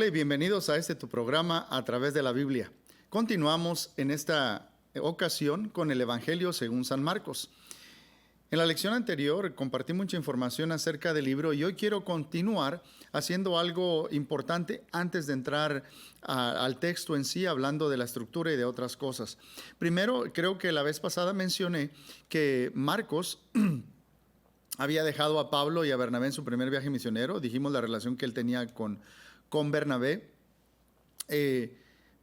y bienvenidos a tu programa a través de la Biblia. Continuamos en esta ocasión con el Evangelio según San Marcos. En la lección anterior compartí mucha información acerca del libro y hoy quiero continuar haciendo algo importante antes de entrar al texto en sí, hablando de la estructura y de otras cosas. Primero, creo que la vez pasada mencioné que Marcos había dejado a Pablo y a Bernabé en su primer viaje misionero. Dijimos la relación que él tenía con Bernabé.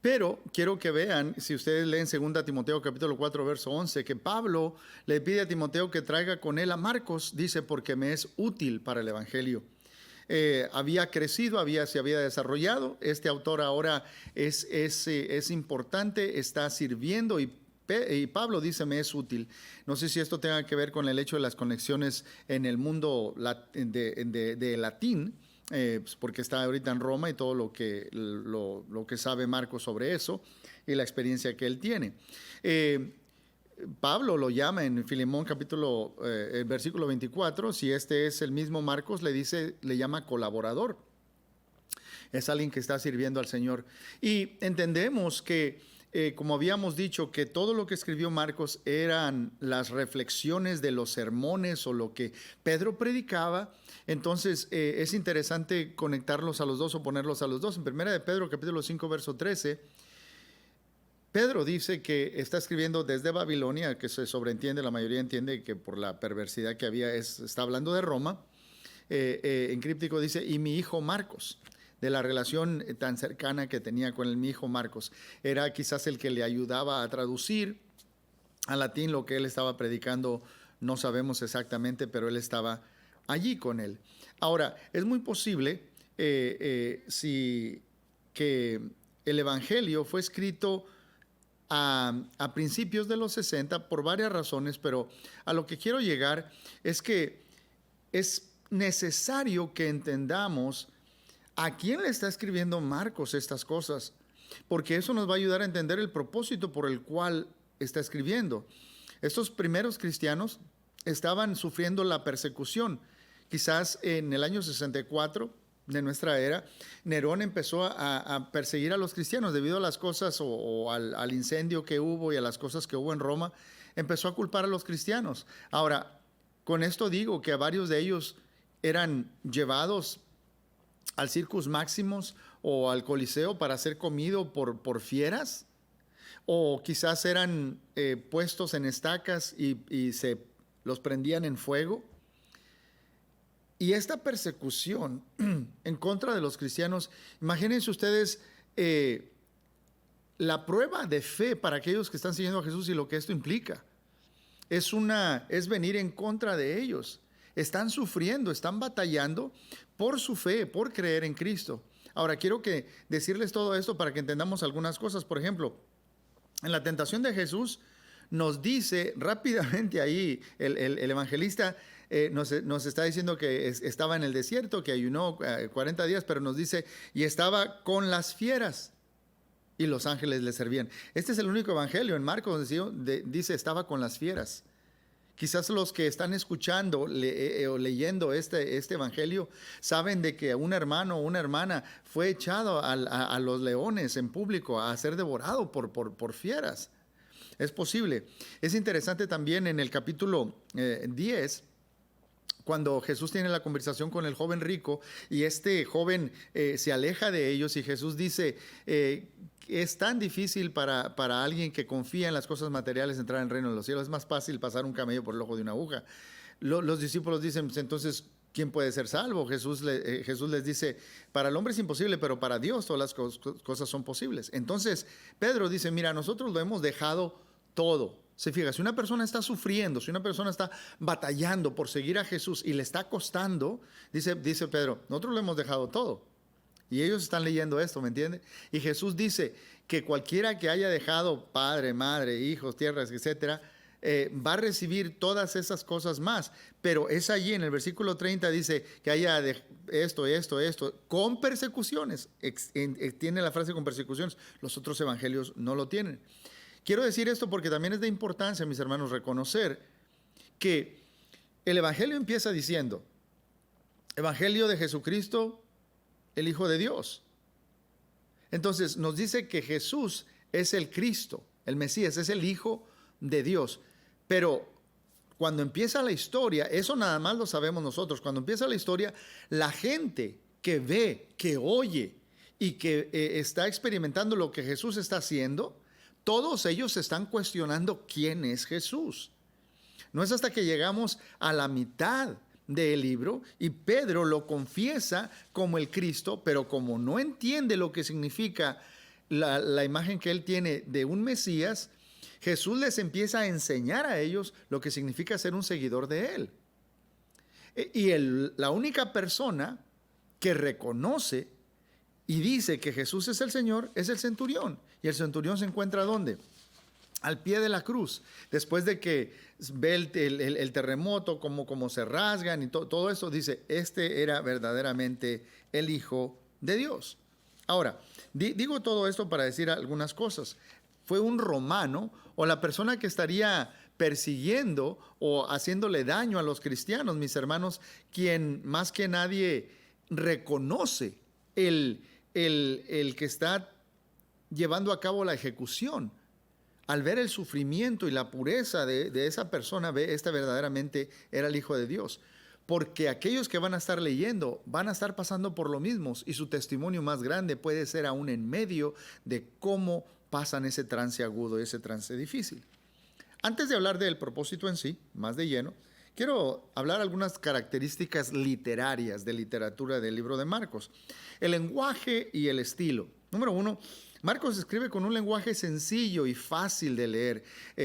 Pero quiero que vean, si ustedes leen 2 Timoteo capítulo 4, verso 11, que Pablo le pide a Timoteo que traiga con él a Marcos, dice, porque me es útil para el Evangelio. Había crecido, se había desarrollado. Este autor ahora es importante, está sirviendo y Pablo dice, me es útil. No sé si esto tenga que ver con el hecho de las conexiones en el mundo de latín, porque está ahorita en Roma y todo lo que sabe Marcos sobre eso y la experiencia que él tiene. Pablo lo llama en Filemón capítulo, versículo 24, si este es el mismo Marcos, le llama colaborador. Es alguien que está sirviendo al Señor. Y entendemos que como habíamos dicho, que todo lo que escribió Marcos eran las reflexiones de los sermones o lo que Pedro predicaba. Entonces es interesante conectarlos a los dos o ponerlos a los dos. En 1 de Pedro capítulo 5 verso 13, Pedro dice que está escribiendo desde Babilonia, que se sobreentiende, la mayoría entiende que por la perversidad que había está hablando de Roma. En críptico dice, y mi hijo Marcos, de la relación tan cercana que tenía con mi hijo Marcos. Era quizás el que le ayudaba a traducir al latín lo que él estaba predicando, no sabemos exactamente, pero él estaba allí con él. Ahora, es muy posible que el Evangelio fue escrito a principios de los 60 por varias razones, pero a lo que quiero llegar es que es necesario que entendamos ¿a quién le está escribiendo Marcos estas cosas? Porque eso nos va a ayudar a entender el propósito por el cual está escribiendo. Estos primeros cristianos estaban sufriendo la persecución. Quizás en el año 64 de nuestra era, Nerón empezó a perseguir a los cristianos debido a las cosas o al incendio que hubo y a las cosas que hubo en Roma. Empezó a culpar a los cristianos. Ahora, con esto digo que varios de ellos eran llevados al Circus Maximus o al Coliseo para ser comido por fieras, o quizás eran puestos en estacas y se los prendían en fuego. Y esta persecución en contra de los cristianos, imagínense ustedes la prueba de fe para aquellos que están siguiendo a Jesús y lo que esto implica. Es venir en contra de ellos. Están sufriendo, están batallando por su fe, por creer en Cristo. Ahora, quiero decirles todo esto para que entendamos algunas cosas. Por ejemplo, en la tentación de Jesús nos dice rápidamente ahí, el evangelista nos está diciendo que estaba en el desierto, que ayunó 40 días, pero nos dice, y estaba con las fieras, y los ángeles le servían. Este es el único evangelio en Marcos donde dice, estaba con las fieras. Quizás los que están escuchando o leyendo este evangelio saben de que un hermano o una hermana fue echado a los leones en público a ser devorado por fieras. Es posible. Es interesante también en el capítulo 10, cuando Jesús tiene la conversación con el joven rico y este joven se aleja de ellos y Jesús dice, es tan difícil para alguien que confía en las cosas materiales entrar en el reino de los cielos. Es más fácil pasar un camello por el ojo de una aguja. Los discípulos dicen, pues, entonces, ¿quién puede ser salvo? Jesús les dice, para el hombre es imposible, pero para Dios todas las cosas son posibles. Entonces, Pedro dice, mira, nosotros lo hemos dejado todo. Se fija, si una persona está sufriendo, si una persona está batallando por seguir a Jesús y le está costando, dice Pedro, nosotros lo hemos dejado todo. Y ellos están leyendo esto, ¿me entiende? Y Jesús dice que cualquiera que haya dejado padre, madre, hijos, tierras, etcétera, va a recibir todas esas cosas más. Pero es allí en el versículo 30 dice que haya esto, con persecuciones. Tiene la frase con persecuciones. Los otros evangelios no lo tienen. Quiero decir esto porque también es de importancia, mis hermanos, reconocer que el evangelio empieza diciendo, evangelio de Jesucristo, el Hijo de Dios. Entonces nos dice que Jesús es el Cristo, el Mesías, es el Hijo de Dios. Pero cuando empieza la historia, eso nada más lo sabemos nosotros, cuando empieza la historia, la gente que ve, que oye y que está experimentando lo que Jesús está haciendo, todos ellos están cuestionando quién es Jesús. No es hasta que llegamos a la mitad del libro y Pedro lo confiesa como el Cristo, pero como no entiende lo que significa la imagen que él tiene de un Mesías, Jesús les empieza a enseñar a ellos lo que significa ser un seguidor de él. Y la única persona que reconoce y dice que Jesús es el Señor es el centurión. Y el centurión se encuentra ¿dónde? Al pie de la cruz, después de que ve el terremoto, como se rasgan y todo eso, dice, este era verdaderamente el Hijo de Dios. Ahora, digo todo esto para decir algunas cosas. Fue un romano o la persona que estaría persiguiendo o haciéndole daño a los cristianos, mis hermanos, quien más que nadie reconoce el que está llevando a cabo la ejecución. Al ver el sufrimiento y la pureza de esa persona, ve, este verdaderamente era el Hijo de Dios. Porque aquellos que van a estar leyendo van a estar pasando por lo mismo y su testimonio más grande puede ser aún en medio de cómo pasan ese trance agudo, ese trance difícil. Antes de hablar del propósito en sí, más de lleno, quiero hablar algunas características literarias de literatura del libro de Marcos. El lenguaje y el estilo. Número uno, Marcos escribe con un lenguaje sencillo y fácil de leer.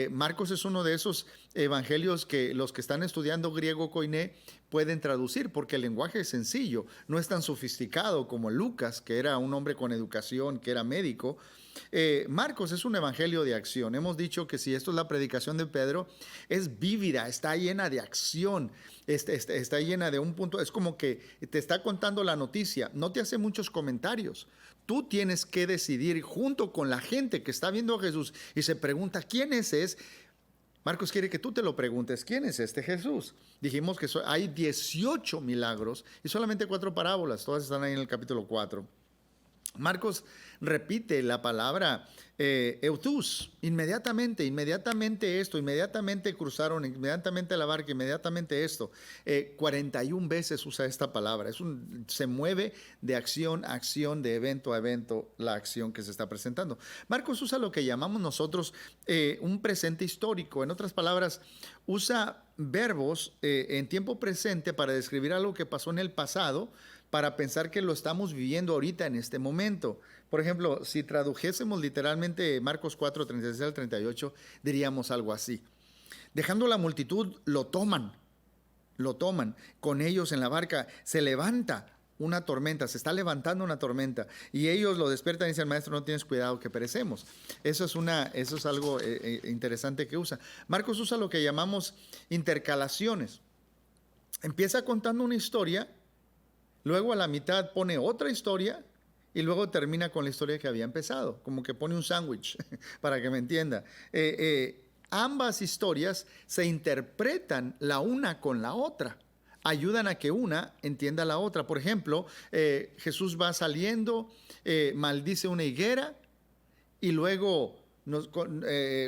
Marcos es uno de esos evangelios que los que están estudiando griego koiné pueden traducir porque el lenguaje es sencillo, no es tan sofisticado como Lucas, que era un hombre con educación, que era médico. Marcos es un evangelio de acción. Hemos dicho que si esto es la predicación de Pedro, es vívida, está llena de acción, está llena de un punto, es como que te está contando la noticia, no te hace muchos comentarios. Tú tienes que decidir junto con la gente que está viendo a Jesús y se pregunta quién es. Marcos quiere que tú te lo preguntes, ¿quién es este Jesús? Dijimos que hay 18 milagros y solamente 4 parábolas, todas están ahí en el capítulo 4. Marcos repite la palabra eutus, inmediatamente esto, inmediatamente cruzaron, inmediatamente la barca, inmediatamente esto. 41 veces usa esta palabra, se mueve de acción a acción, de evento a evento, la acción que se está presentando. Marcos usa lo que llamamos nosotros un presente histórico, en otras palabras, usa verbos en tiempo presente para describir algo que pasó en el pasado, para pensar que lo estamos viviendo ahorita en este momento. Por ejemplo, si tradujésemos literalmente Marcos 4, 36 al 38, diríamos algo así. Dejando la multitud, lo toman con ellos en la barca, se levanta una tormenta, se está levantando una tormenta y ellos lo despiertan y dicen, maestro, no tienes cuidado que perecemos. Eso es algo interesante que usa. Marcos usa lo que llamamos intercalaciones. Empieza contando una historia, luego a la mitad pone otra historia y luego termina con la historia que había empezado, como que pone un sándwich, para que me entienda. Ambas historias se interpretan la una con la otra, ayudan a que una entienda la otra. Por ejemplo, Jesús va saliendo, maldice una higuera y luego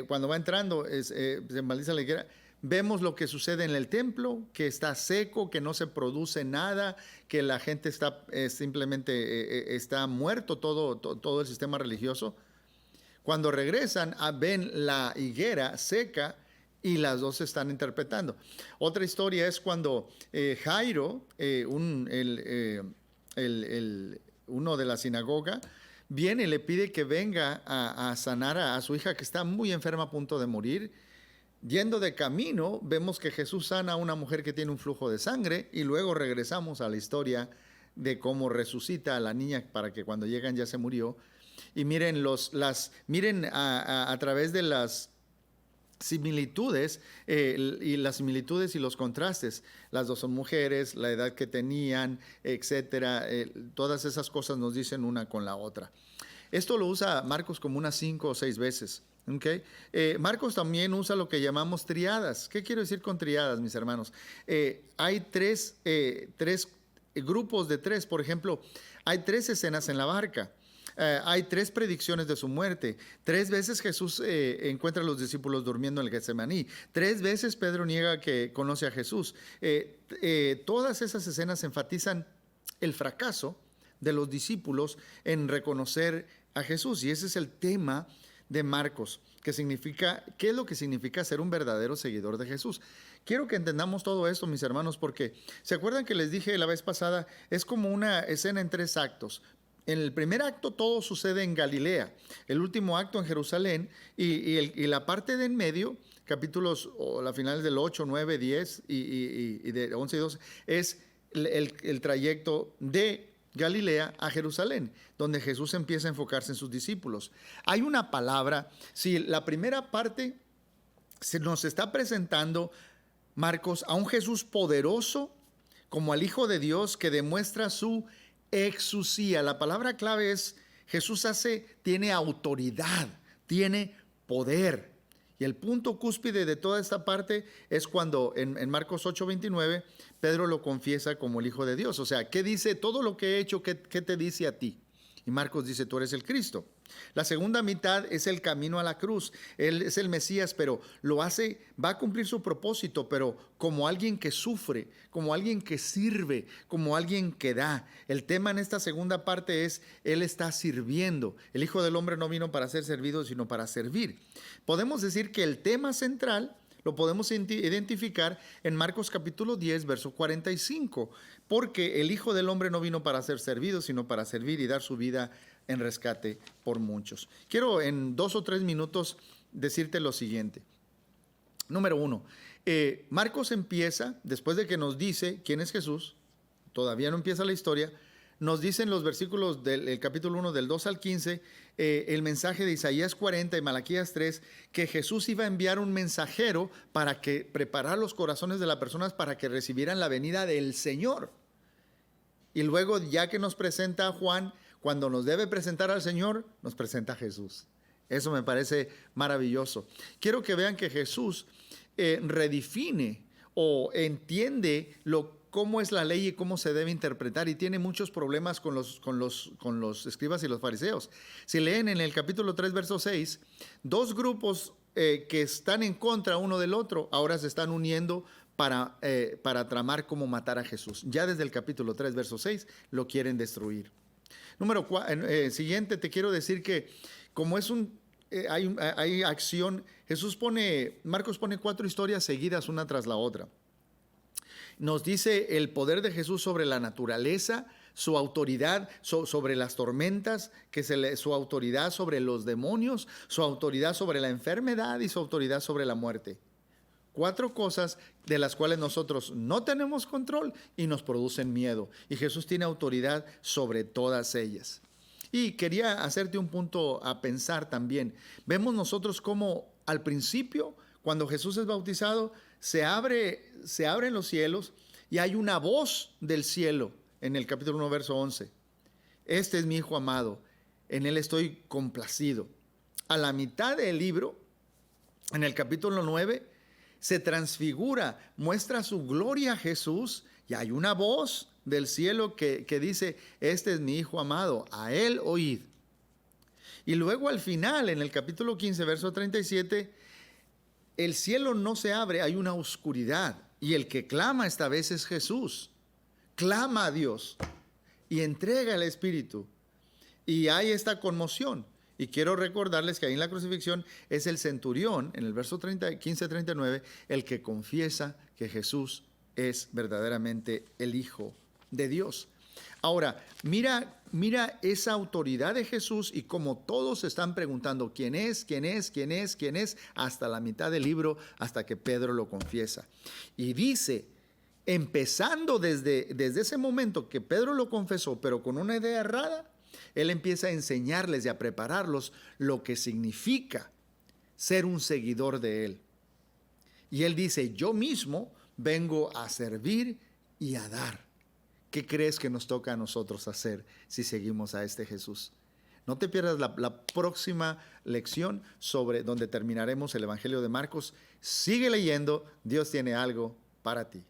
cuando va entrando se maldice la higuera. Vemos lo que sucede en el templo, que está seco, que no se produce nada, que la gente está simplemente está muerto todo el sistema religioso. Cuando regresan, ven la higuera seca y las dos se están interpretando. Otra historia es cuando Jairo, uno de la sinagoga, viene y le pide que venga a sanar a su hija que está muy enferma a punto de morir. Yendo de camino, vemos que Jesús sana a una mujer que tiene un flujo de sangre y luego regresamos a la historia de cómo resucita a la niña para que cuando llegan ya se murió. Y miren, miren a través de las similitudes y los contrastes. Las dos son mujeres, la edad que tenían, etcétera. Todas esas cosas nos dicen una con la otra. Esto lo usa Marcos como unas 5 o 6 veces. Okay. Marcos también usa lo que llamamos triadas. ¿Qué quiero decir con triadas, mis hermanos? Hay tres grupos de 3. Por ejemplo, hay 3 escenas en la barca. Hay 3 predicciones de su muerte. 3 veces Jesús encuentra a los discípulos durmiendo en el Getsemaní. 3 veces Pedro niega que conoce a Jesús. Todas esas escenas enfatizan el fracaso de los discípulos en reconocer a Jesús. Y ese es el tema de Marcos, ¿qué es lo que significa ser un verdadero seguidor de Jesús? Quiero que entendamos todo esto, mis hermanos, porque ¿se acuerdan que les dije la vez pasada? Es como una escena en 3 actos. En el primer acto todo sucede en Galilea, el último acto en Jerusalén y la parte de en medio, capítulos o la final del 8, 9, 10 y de 11 y 12, es el trayecto de Galilea a Jerusalén, donde Jesús empieza a enfocarse en sus discípulos. Hay una palabra, si la primera parte se nos está presentando, Marcos, a un Jesús poderoso como al Hijo de Dios que demuestra su exusía. La palabra clave es Jesús tiene autoridad, tiene poder. Y el punto cúspide de toda esta parte es cuando en Marcos 8:29 Pedro lo confiesa como el Hijo de Dios. O sea, ¿qué dice? Todo lo que he hecho, ¿qué te dice a ti? Y Marcos dice, tú eres el Cristo. La segunda mitad es el camino a la cruz. Él es el Mesías, pero va a cumplir su propósito, pero como alguien que sufre, como alguien que sirve, como alguien que da. El tema en esta segunda parte es, Él está sirviendo. El Hijo del Hombre no vino para ser servido, sino para servir. Podemos decir que el tema central lo podemos identificar en Marcos capítulo 10, verso 45, porque el Hijo del Hombre no vino para ser servido, sino para servir y dar su vida en rescate por muchos. Quiero en 2 o 3 minutos decirte lo siguiente. Número 1, Marcos empieza, después de que nos dice quién es Jesús, todavía no empieza la historia, nos dicen los versículos del capítulo 1 del 2 al 15, el mensaje de Isaías 40 y Malaquías 3, que Jesús iba a enviar un mensajero para que preparar los corazones de las personas para que recibieran la venida del Señor. Y luego, ya que nos presenta a Juan, cuando nos debe presentar al Señor, nos presenta a Jesús. Eso me parece maravilloso. Quiero que vean que Jesús redefine o entiende cómo es la ley y cómo se debe interpretar, y tiene muchos problemas con los escribas y los fariseos. Si leen en el capítulo 3, verso 6, 2 grupos que están en contra uno del otro, ahora se están uniendo para tramar cómo matar a Jesús. Ya desde el capítulo 3, verso 6, lo quieren destruir. Número 4, siguiente, te quiero decir que como hay acción, Marcos pone 4 historias seguidas una tras la otra. Nos dice el poder de Jesús sobre la naturaleza, su autoridad sobre las tormentas, su autoridad sobre los demonios, su autoridad sobre la enfermedad y su autoridad sobre la muerte. 4 cosas de las cuales nosotros no tenemos control y nos producen miedo. Y Jesús tiene autoridad sobre todas ellas. Y quería hacerte un punto a pensar también. Vemos nosotros cómo al principio, cuando Jesús es bautizado, se abren los cielos y hay una voz del cielo en el capítulo 1, verso 11. Este es mi Hijo amado, en él estoy complacido. A la mitad del libro, en el capítulo 9, se transfigura, muestra su gloria a Jesús y hay una voz del cielo que dice, este es mi Hijo amado, a él oíd. Y luego al final, en el capítulo 15, verso 37, el cielo no se abre, hay una oscuridad. Y el que clama esta vez es Jesús. Clama a Dios y entrega el Espíritu. Y hay esta conmoción. Y quiero recordarles que ahí en la crucifixión es el centurión, en el verso 15-39, el que confiesa que Jesús es verdaderamente el Hijo de Dios. Ahora, mira esa autoridad de Jesús y como todos están preguntando quién es, hasta la mitad del libro, hasta que Pedro lo confiesa. Y dice, empezando desde ese momento que Pedro lo confesó, pero con una idea errada, él empieza a enseñarles y a prepararlos lo que significa ser un seguidor de él. Y él dice, yo mismo vengo a servir y a dar. ¿Qué crees que nos toca a nosotros hacer si seguimos a este Jesús? No te pierdas la próxima lección sobre donde terminaremos el Evangelio de Marcos. Sigue leyendo, Dios tiene algo para ti.